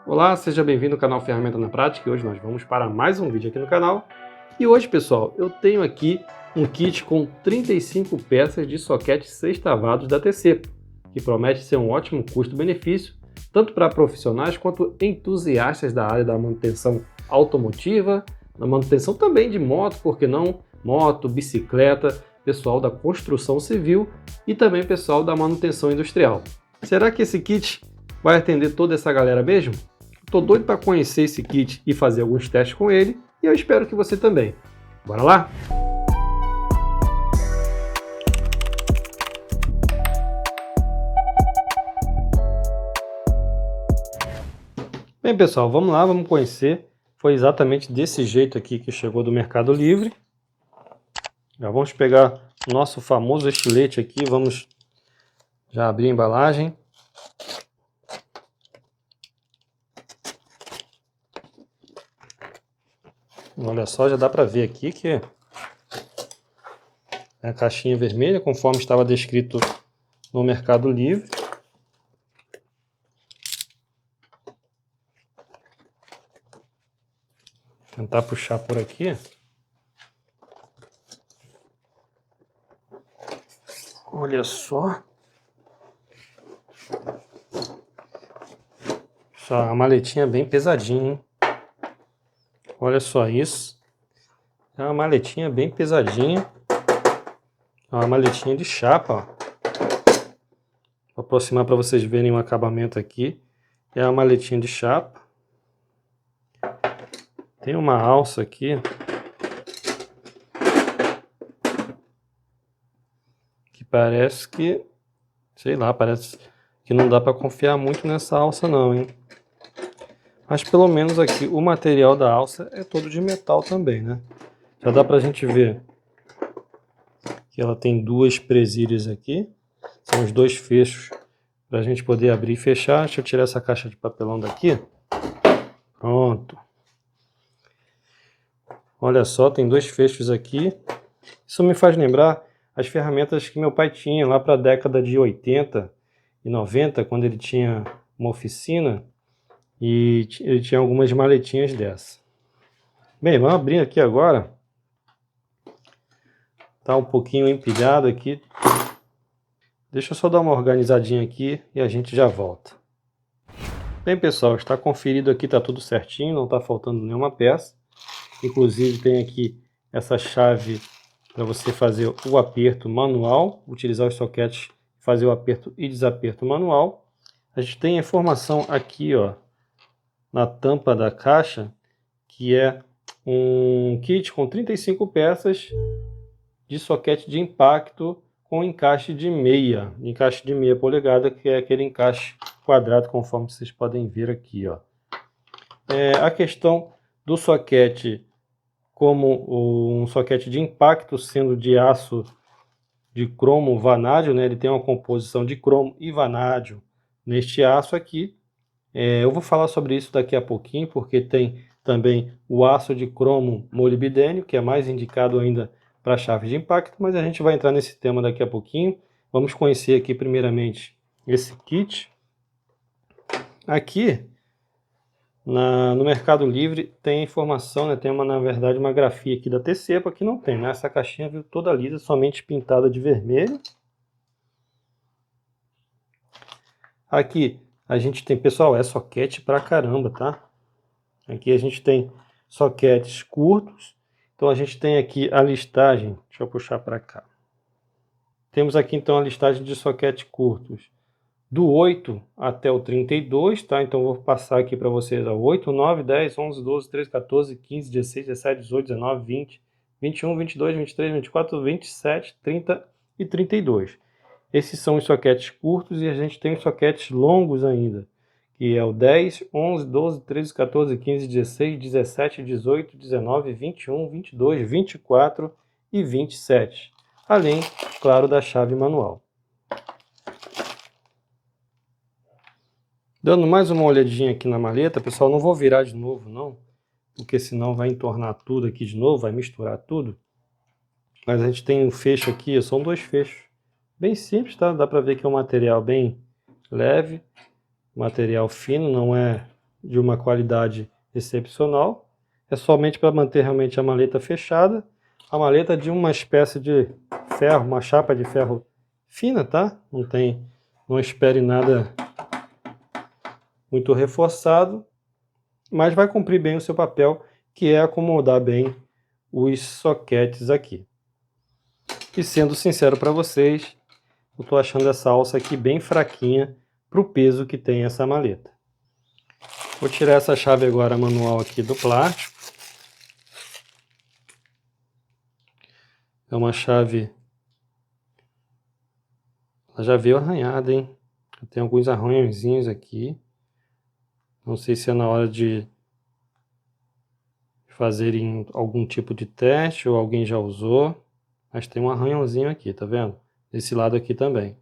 Olá, seja bem-vindo ao canal Ferramenta na Prática. Hoje nós vamos para mais um vídeo aqui no canal. E hoje, pessoal, eu tenho aqui um kit com 35 peças de soquetes sextavados da TC, que promete ser um ótimo custo-benefício, tanto para profissionais quanto entusiastas da área da manutenção automotiva, da manutenção também de moto, por que não? Moto, bicicleta, pessoal da construção civil e também pessoal da manutenção industrial. Será que esse kit vai atender toda essa galera mesmo? Tô doido para conhecer esse kit e fazer alguns testes com ele, e eu espero que você também. Bora lá? Bem, pessoal, vamos lá, vamos conhecer. Foi exatamente desse jeito aqui que chegou do Mercado Livre. Já vamos pegar o nosso famoso estilete aqui, vamos já abrir a embalagem. Olha só, já dá para ver aqui que é a caixinha vermelha, conforme estava descrito no Mercado Livre. Tentar puxar por aqui. Olha só. A maletinha bem pesadinha, hein? Olha só isso. É uma maletinha bem pesadinha. É uma maletinha de chapa, ó. Vou aproximar para vocês verem o acabamento aqui. É uma maletinha de chapa. Tem uma alça aqui. Que parece que... sei lá, parece que não dá para confiar muito nessa alça não, hein? Mas pelo menos aqui o material da alça é todo de metal também, né? Já dá pra gente ver que ela tem duas presilhas aqui. São os dois fechos pra gente poder abrir e fechar. Deixa eu tirar essa caixa de papelão daqui. Pronto. Olha só, tem dois fechos aqui. Isso me faz lembrar as ferramentas que meu pai tinha lá para a década de 80 e 90, quando ele tinha uma oficina. E ele tinha algumas maletinhas dessa. Bem, vamos abrir aqui agora. Tá um pouquinho empilhado aqui. Deixa eu só dar uma organizadinha aqui e a gente já volta. Bem, pessoal, está conferido aqui, tá tudo certinho, não está faltando nenhuma peça. Inclusive tem aqui essa chave para você fazer o aperto manual, utilizar os soquetes, fazer o aperto e desaperto manual. A gente tem a informação aqui, ó, na tampa da caixa, que é um kit com 35 peças de soquete de impacto com encaixe de meia polegada, que é aquele encaixe quadrado, conforme vocês podem ver aqui, ó. A questão do soquete como um soquete de impacto, sendo de aço de cromo vanádio, né? Ele tem uma composição de cromo e vanádio neste aço aqui. Eu vou falar sobre isso daqui a pouquinho, porque tem também o aço de cromo molibdênio, que é mais indicado ainda para chave de impacto, mas a gente vai entrar nesse tema daqui a pouquinho. Vamos conhecer aqui primeiramente esse kit. Aqui no Mercado Livre tem informação, né? Tem na verdade uma grafia aqui da TC, para que não tem, né? Essa caixinha veio toda lisa, somente pintada de vermelho. Aqui a gente tem, pessoal, é soquete pra caramba, tá? Aqui a gente tem soquetes curtos. Então a gente tem aqui a listagem, deixa eu puxar para cá. Temos aqui então a listagem de soquetes curtos do 8 até o 32, tá? Então eu vou passar aqui para vocês, ó, 8, 9, 10, 11, 12, 13, 14, 15, 16, 17, 18, 19, 20, 21, 22, 23, 24, 27, 30 e 32. Esses são os soquetes curtos e a gente tem os soquetes longos ainda, que é o 10, 11, 12, 13, 14, 15, 16, 17, 18, 19, 21, 22, 24 e 27. Além, claro, da chave manual. Dando mais uma olhadinha aqui na maleta, pessoal, não vou virar de novo não, porque senão vai entornar tudo aqui de novo, vai misturar tudo. Mas a gente tem um fecho aqui, são dois fechos. Bem simples, tá? Dá para ver que é um material bem leve, material fino, não é de uma qualidade excepcional. É somente para manter realmente a maleta fechada. A maleta de uma espécie de ferro, uma chapa de ferro fina, tá? Não espere nada muito reforçado, mas vai cumprir bem o seu papel, que é acomodar bem os soquetes aqui. E sendo sincero para vocês, eu estou achando essa alça aqui bem fraquinha para o peso que tem essa maleta. Vou tirar essa chave agora manual aqui do plástico. É uma chave... Ela já veio arranhada, hein? Tem alguns arranhõezinhos aqui. Não sei se é na hora de fazerem algum tipo de teste ou alguém já usou. Mas tem um arranhãozinho aqui, tá vendo? Desse lado aqui também.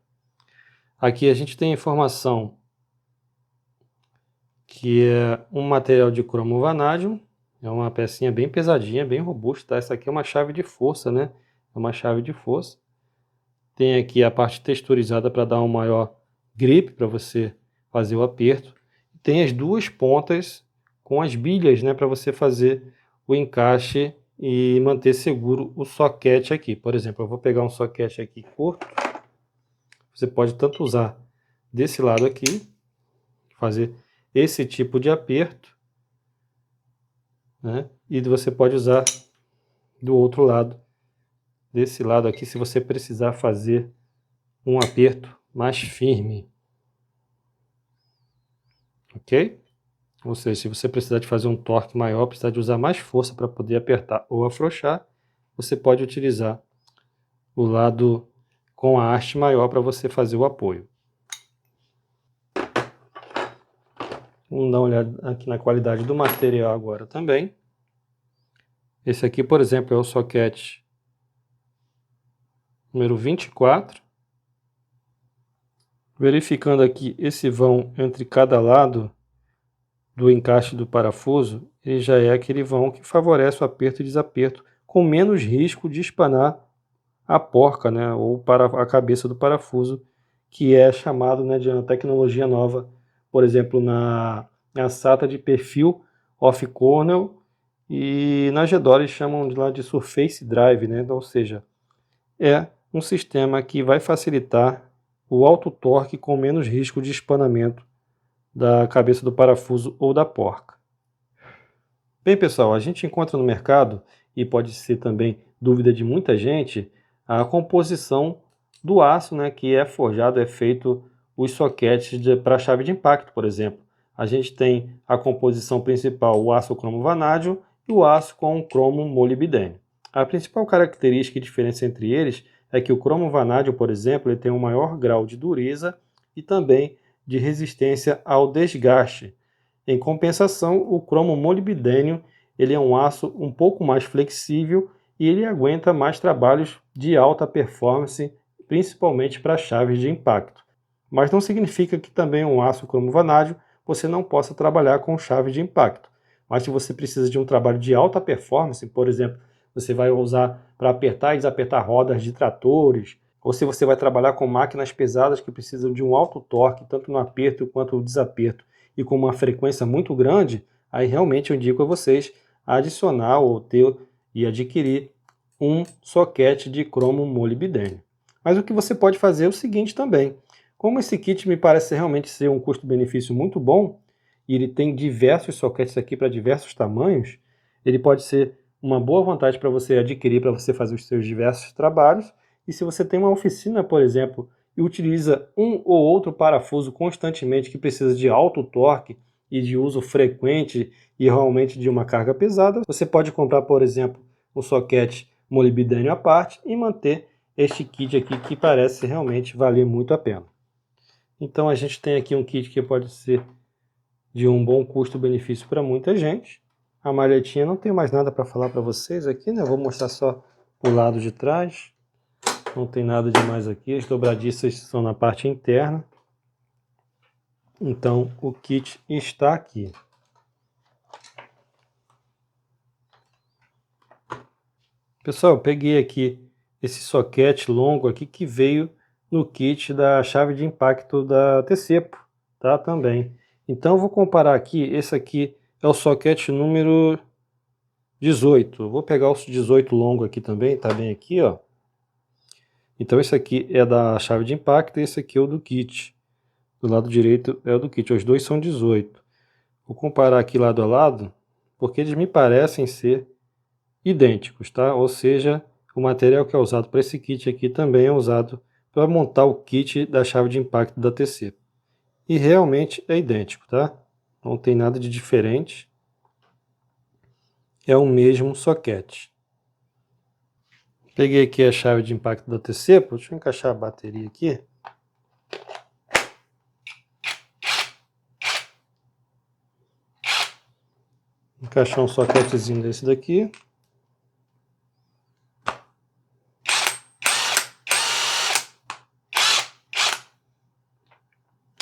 Aqui a gente tem informação que é um material de cromo vanádio. É uma pecinha bem pesadinha, bem robusta, tá? Essa aqui é uma chave de força, né? É uma chave de força. Tem aqui a parte texturizada para dar um maior grip para você fazer o aperto. Tem as duas pontas com as bilhas, né, para você fazer o encaixe e manter seguro o soquete aqui. Por exemplo, eu vou pegar um soquete aqui curto. Você pode tanto usar desse lado aqui, fazer esse tipo de aperto, né? E você pode usar do outro lado, desse lado aqui, se você precisar fazer um aperto mais firme. Ok? Ou seja, se você precisar de fazer um torque maior, precisar de usar mais força para poder apertar ou afrouxar, você pode utilizar o lado com a haste maior para você fazer o apoio. Vamos dar uma olhada aqui na qualidade do material agora também. Esse aqui, por exemplo, é o soquete número 24. Verificando aqui esse vão entre cada lado do encaixe do parafuso, ele já é aquele vão que favorece o aperto e desaperto, com menos risco de espanar a porca, né, ou para a cabeça do parafuso, que é chamado, né, de uma tecnologia nova, por exemplo, na SATA de perfil off-corner, e na GEDOR eles chamam de lá de Surface Drive, né, ou seja, é um sistema que vai facilitar o alto torque com menos risco de espanamento da cabeça do parafuso ou da porca. Bem, pessoal, a gente encontra no mercado, e pode ser também dúvida de muita gente, a composição do aço, né, que é forjado, é feito os soquetes para a chave de impacto, por exemplo. A gente tem a composição principal, o aço cromo vanádio e o aço com cromo molibdênio. A principal característica e diferença entre eles é que o cromo vanádio, por exemplo, ele tem um maior grau de dureza e também de resistência ao desgaste. Em compensação, o cromo molibdênio ele é um aço um pouco mais flexível e ele aguenta mais trabalhos de alta performance, principalmente para chaves de impacto. Mas não significa que também um aço cromo vanádio você não possa trabalhar com chaves de impacto. Mas se você precisa de um trabalho de alta performance, por exemplo, você vai usar para apertar e desapertar rodas de tratores, ou se você vai trabalhar com máquinas pesadas que precisam de um alto torque, tanto no aperto quanto no desaperto, e com uma frequência muito grande, aí realmente eu indico a vocês adicionar ou ter e adquirir um soquete de cromo molibdênio. Mas o que você pode fazer é o seguinte também. Como esse kit me parece realmente ser um custo-benefício muito bom, e ele tem diversos soquetes aqui para diversos tamanhos, ele pode ser uma boa vantagem para você adquirir, para você fazer os seus diversos trabalhos. E se você tem uma oficina, por exemplo, e utiliza um ou outro parafuso constantemente que precisa de alto torque e de uso frequente e realmente de uma carga pesada, você pode comprar, por exemplo, um soquete molibdênio à parte e manter este kit aqui que parece realmente valer muito a pena. Então a gente tem aqui um kit que pode ser de um bom custo-benefício para muita gente. A malhetinha, não tenho mais nada para falar para vocês aqui, né? Vou mostrar só o lado de trás. Não tem nada demais aqui, as dobradiças são na parte interna. Então o kit está aqui. Pessoal, eu peguei aqui esse soquete longo aqui que veio no kit da chave de impacto da Tecepo, tá? Também. Então eu vou comparar aqui, esse aqui é o soquete número 18. Eu vou pegar o 18 longo aqui também, tá bem aqui, ó. Então esse aqui é da chave de impacto e esse aqui é o do kit. Do lado direito é o do kit, os dois são 18. Vou comparar aqui lado a lado, porque eles me parecem ser idênticos, tá? Ou seja, o material que é usado para esse kit aqui também é usado para montar o kit da chave de impacto da TC. E realmente é idêntico, tá? Não tem nada de diferente. É o mesmo soquete. Peguei aqui a chave de impacto da TC, deixa eu encaixar a bateria aqui. Encaixar um soquetezinho desse daqui.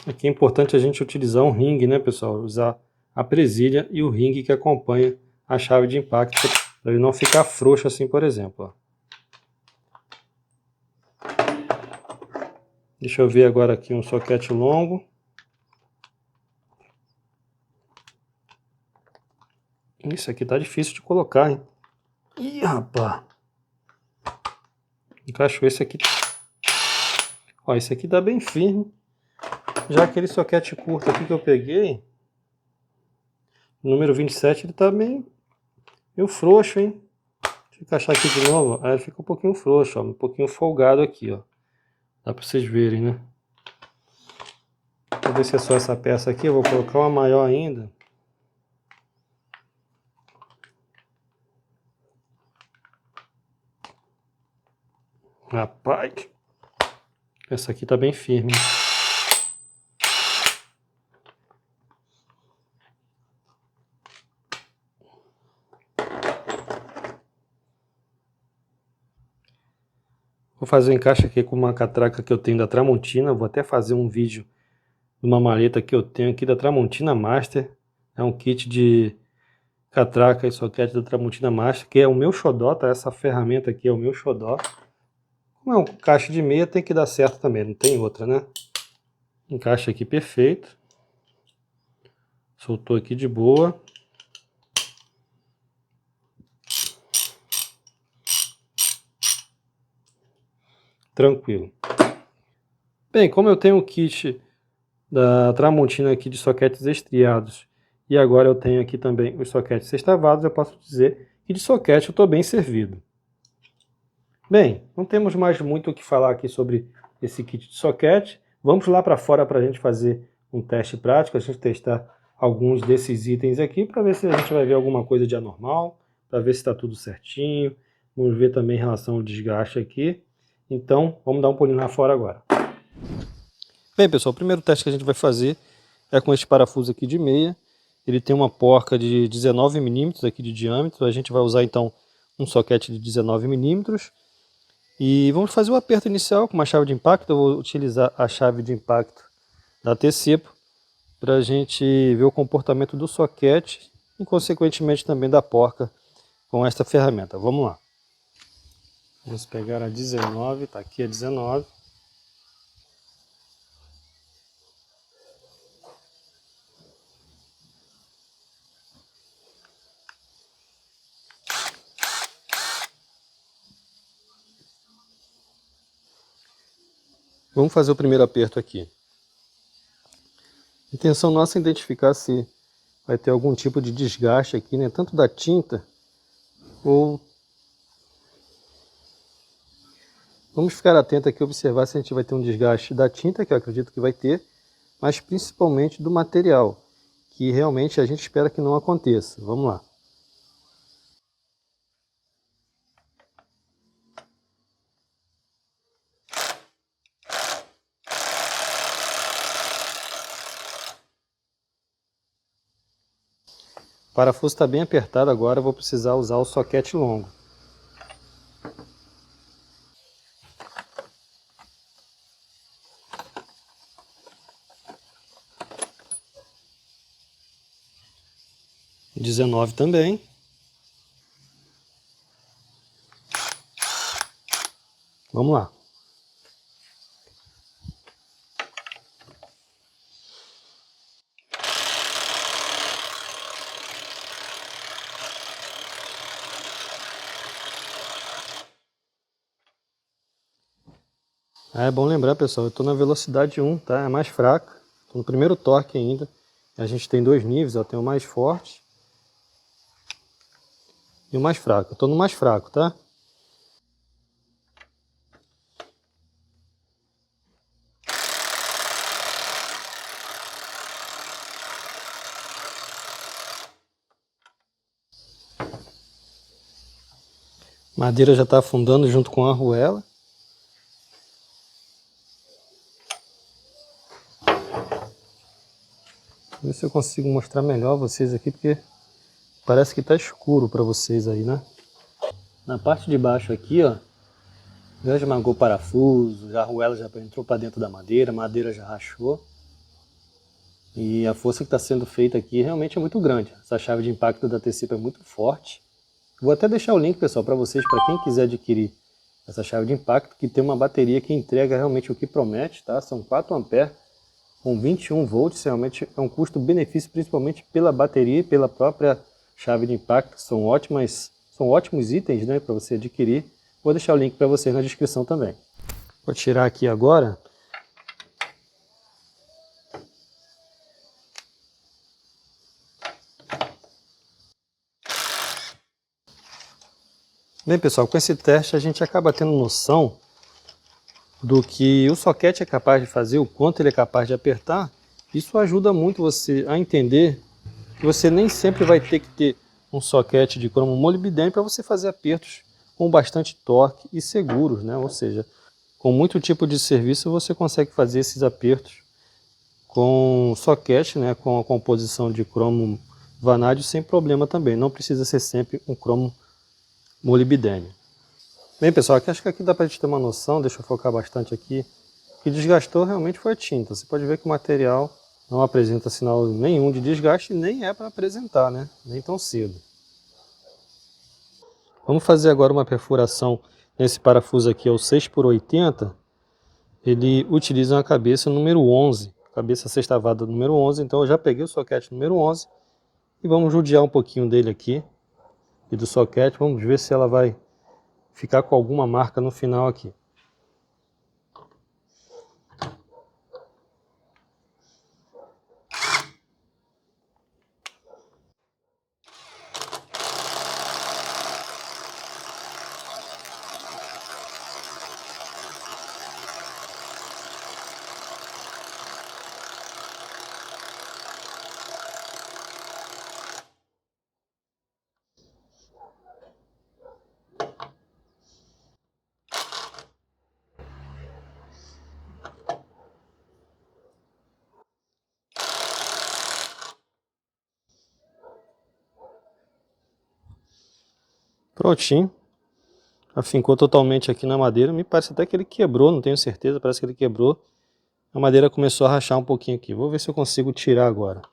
Aqui é importante a gente utilizar um ringue, né, pessoal? Usar a presilha e o ringue que acompanha a chave de impacto, para ele não ficar frouxo assim, por exemplo. Ó. Deixa eu ver agora aqui um soquete longo. Isso aqui tá difícil de colocar, hein? Ih, rapaz! Encaixou esse aqui. Ó, esse aqui tá bem firme. Já aquele soquete curto aqui que eu peguei, número 27, ele tá meio frouxo, hein? Deixa eu encaixar aqui de novo. Aí ele fica um pouquinho frouxo, ó, um pouquinho folgado aqui, ó. Dá pra vocês verem, né? Vou ver se é só essa peça aqui. Eu vou colocar uma maior ainda. Rapaz, essa aqui tá bem firme, hein? Vou fazer o encaixe aqui com uma catraca que eu tenho da Tramontina. Vou até fazer um vídeo de uma maleta que eu tenho aqui da Tramontina Master. É um kit de catraca e soquete da Tramontina Master, que é o meu xodó, tá? Essa ferramenta aqui é o meu xodó. Como é um caixa de meia, tem que dar certo também, não tem outra, né? Encaixe aqui perfeito. Soltou aqui de boa. Tranquilo. Bem, como eu tenho o kit da Tramontina aqui de soquetes estriados e agora eu tenho aqui também os soquetes sextavados, eu posso dizer que de soquete eu estou bem servido. Bem, não temos mais muito o que falar aqui sobre esse kit de soquete. Vamos lá para fora para a gente fazer um teste prático, a gente testar alguns desses itens aqui para ver se a gente vai ver alguma coisa de anormal, para ver se está tudo certinho. Vamos ver também em relação ao desgaste aqui. Então, vamos dar um pulinho lá fora agora. Bem, pessoal, o primeiro teste que a gente vai fazer é com este parafuso aqui de meia. Ele tem uma porca de 19 milímetros aqui de diâmetro. A gente vai usar então um soquete de 19 milímetros. E vamos fazer o aperto inicial com uma chave de impacto. Eu vou utilizar a chave de impacto da Tecepo para a gente ver o comportamento do soquete e consequentemente também da porca com esta ferramenta. Vamos lá. Vamos pegar a 19, está aqui a 19. Vamos fazer o primeiro aperto aqui. A intenção nossa é identificar se vai ter algum tipo de desgaste aqui, né? Tanto da tinta ou... Vamos ficar atento aqui e observar se a gente vai ter um desgaste da tinta, que eu acredito que vai ter, mas principalmente do material, que realmente a gente espera que não aconteça. Vamos lá. O parafuso está bem apertado agora, eu vou precisar usar o soquete longo. O 19 também. Vamos lá. É bom lembrar, pessoal, eu estou na velocidade 1, tá? É mais fraca. Estou no primeiro torque ainda. A gente tem dois níveis, ó, tem o mais forte e o mais fraco. Eu estou no mais fraco, tá? Madeira já está afundando junto com a arruela. Vou ver se eu consigo mostrar melhor a vocês aqui, porque parece que está escuro para vocês aí, né? Na parte de baixo aqui, ó, já esmagou o parafuso, já a arruela já entrou para dentro da madeira, a madeira já rachou. E a força que está sendo feita aqui realmente é muito grande. Essa chave de impacto da TCP é muito forte. Vou até deixar o link, pessoal, para vocês, para quem quiser adquirir essa chave de impacto, que tem uma bateria que entrega realmente o que promete, tá? São 4 amperes com 21 volts, realmente é um custo-benefício, principalmente pela bateria e pela própria chave de impacto. São ótimos itens, né, para você adquirir. Vou deixar o link para vocês na descrição também. Vou tirar aqui agora. Bem, pessoal, com esse teste a gente acaba tendo noção do que o soquete é capaz de fazer, o quanto ele é capaz de apertar. Isso ajuda muito você a entender que você nem sempre vai ter que ter um soquete de cromo molibdênio para você fazer apertos com bastante torque e seguros, né? Ou seja, com muito tipo de serviço você consegue fazer esses apertos com soquete, né? Com a composição de cromo vanádio sem problema também. Não precisa ser sempre um cromo molibdênio. Bem, pessoal, acho que aqui dá para a gente ter uma noção, deixa eu focar bastante aqui. O que desgastou realmente foi a tinta. Você pode ver que o material não apresenta sinal nenhum de desgaste, nem é para apresentar, né? Nem tão cedo. Vamos fazer agora uma perfuração nesse parafuso aqui, é o 6x80. Ele utiliza uma cabeça número 11, cabeça sextavada número 11, então eu já peguei o soquete número 11 e vamos judiar um pouquinho dele aqui e do soquete, vamos ver se ela vai ficar com alguma marca no final aqui. Prontinho. Afincou totalmente aqui na madeira. Me parece até que ele quebrou, não tenho certeza, parece que ele quebrou. A madeira começou a rachar um pouquinho aqui. Vou ver se eu consigo tirar agora.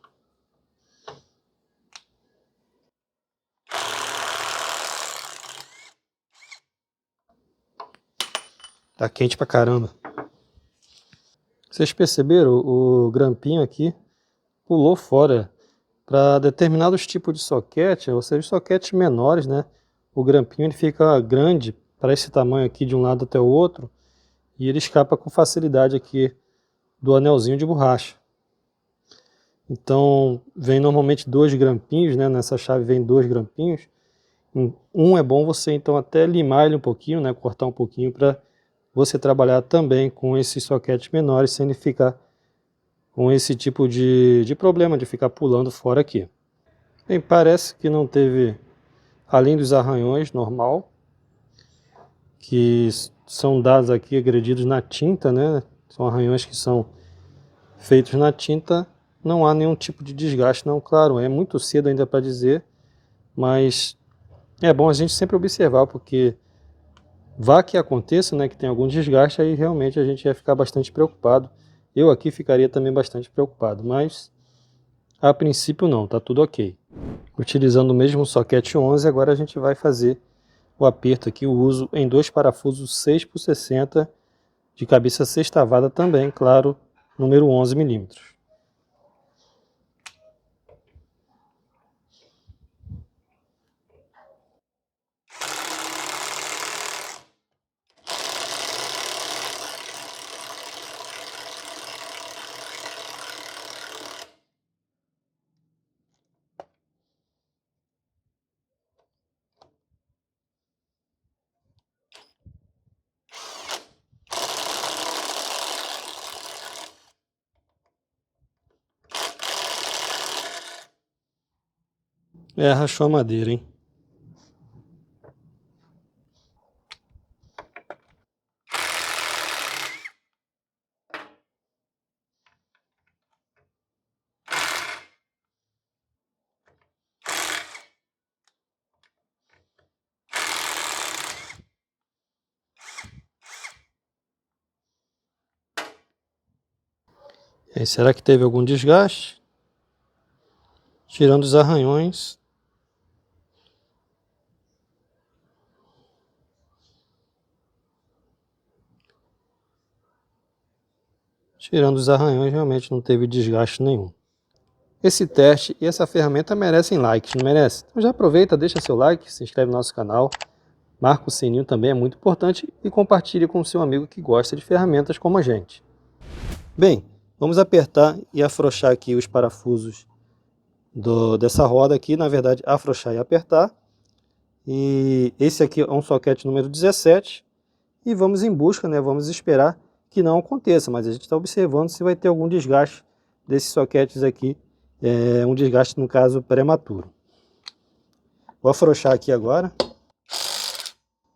Tá quente pra caramba. Vocês perceberam? O grampinho aqui pulou fora. Para determinados tipos de soquete, ou seja, os soquetes menores, né? O grampinho ele fica grande para esse tamanho aqui de um lado até o outro e ele escapa com facilidade aqui do anelzinho de borracha. Então vem normalmente 2 grampinhos, né? Nessa chave vem 2 grampinhos. Um é bom você então até limar ele um pouquinho, né? Cortar um pouquinho para você trabalhar também com esses soquetes menores sem ele ficar com esse tipo de problema de ficar pulando fora aqui. Bem, parece que não teve, além dos arranhões normal, que são dados aqui agredidos na tinta, né? São arranhões que são feitos na tinta, não há nenhum tipo de desgaste, não. Claro, é muito cedo ainda para dizer, mas é bom a gente sempre observar, porque vá que aconteça, né, que tem algum desgaste, aí realmente a gente ia ficar bastante preocupado. Eu aqui ficaria também bastante preocupado, mas a princípio não, tá tudo ok. Utilizando o mesmo soquete 11, agora a gente vai fazer o aperto aqui, o uso em 2 parafusos 6x60 de cabeça sextavada também, claro, número 11 milímetros. Rachou a madeira, hein? E aí, será que teve algum desgaste? Tirando os arranhões. Tirando os arranhões, realmente não teve desgaste nenhum. Esse teste e essa ferramenta merecem likes, não merece? Então já aproveita, deixa seu like, se inscreve no nosso canal, marca o sininho também, é muito importante, e compartilhe com o seu amigo que gosta de ferramentas como a gente. Bem, vamos apertar e afrouxar aqui os parafusos dessa roda aqui, na verdade afrouxar e apertar. E esse aqui é um soquete número 17, e vamos em busca, né? Vamos esperar que não aconteça, mas a gente está observando se vai ter algum desgaste desses soquetes aqui, um desgaste no caso prematuro. Vou afrouxar aqui agora,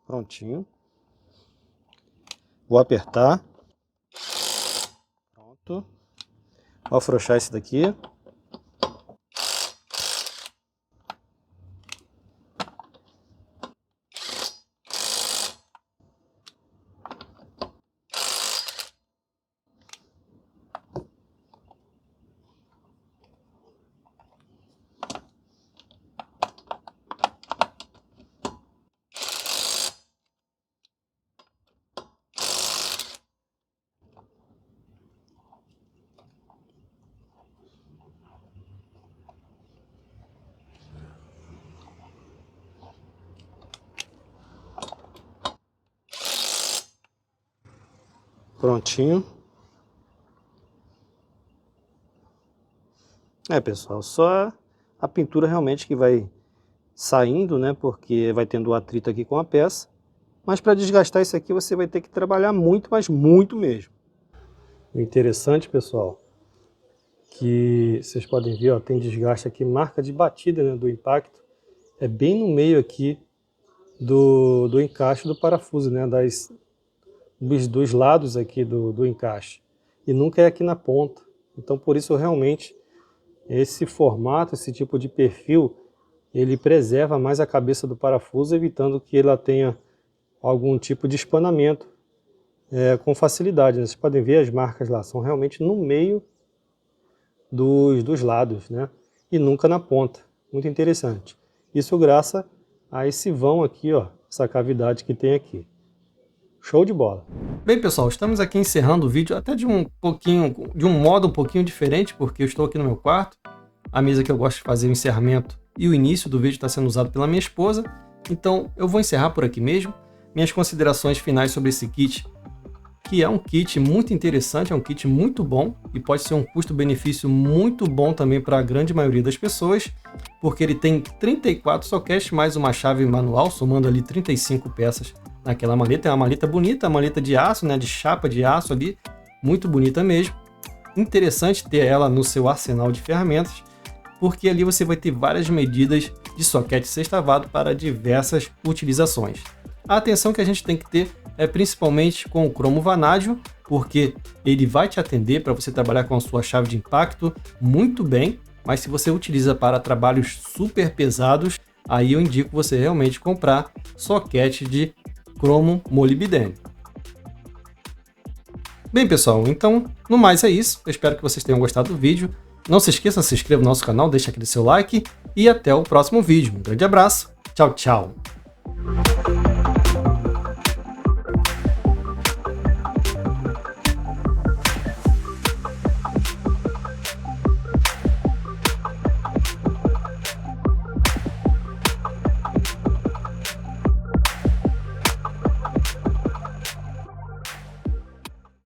prontinho, vou apertar, pronto, vou afrouxar esse daqui. Prontinho. Pessoal, só a pintura realmente que vai saindo, né? Porque vai tendo o atrito aqui com a peça. Mas para desgastar isso aqui você vai ter que trabalhar muito, mas muito mesmo. O interessante, pessoal, que vocês podem ver, ó, tem desgaste aqui, marca de batida, né, do impacto. É bem no meio aqui do encaixe do parafuso, né? Dos lados aqui do encaixe, e nunca é aqui na ponta. Então por isso realmente esse formato, esse tipo de perfil, ele preserva mais a cabeça do parafuso, evitando que ela tenha algum tipo de espanamento com facilidade. Vocês podem ver as marcas lá, são realmente no meio dos lados, né? E nunca na ponta. Muito interessante. Isso graças a esse vão aqui, ó, essa cavidade que tem aqui. Show de bola! Bem, pessoal, estamos aqui encerrando o vídeo até de um modo um pouquinho diferente, porque eu estou aqui no meu quarto. A mesa que eu gosto de fazer o encerramento e o início do vídeo está sendo usado pela minha esposa. Então eu vou encerrar por aqui mesmo. Minhas considerações finais sobre esse kit, que é um kit muito interessante, é um kit muito bom e pode ser um custo-benefício muito bom também para a grande maioria das pessoas, porque ele tem 34 soquetes mais uma chave manual, somando ali 35 peças naquela maleta. É uma maleta bonita, uma maleta de aço, né, de chapa de aço ali, muito bonita mesmo. Interessante ter ela no seu arsenal de ferramentas, porque ali você vai ter várias medidas de soquete sextavado para diversas utilizações. A atenção que a gente tem que ter é principalmente com o cromo vanádio, porque ele vai te atender para você trabalhar com a sua chave de impacto muito bem, mas se você utiliza para trabalhos super pesados, aí eu indico você realmente comprar soquete de cromo molibdênio. Bem, pessoal, então, no mais é isso. Eu espero que vocês tenham gostado do vídeo. Não se esqueça de se inscrever no nosso canal, deixa aquele seu like e até o próximo vídeo. Um grande abraço, tchau, tchau!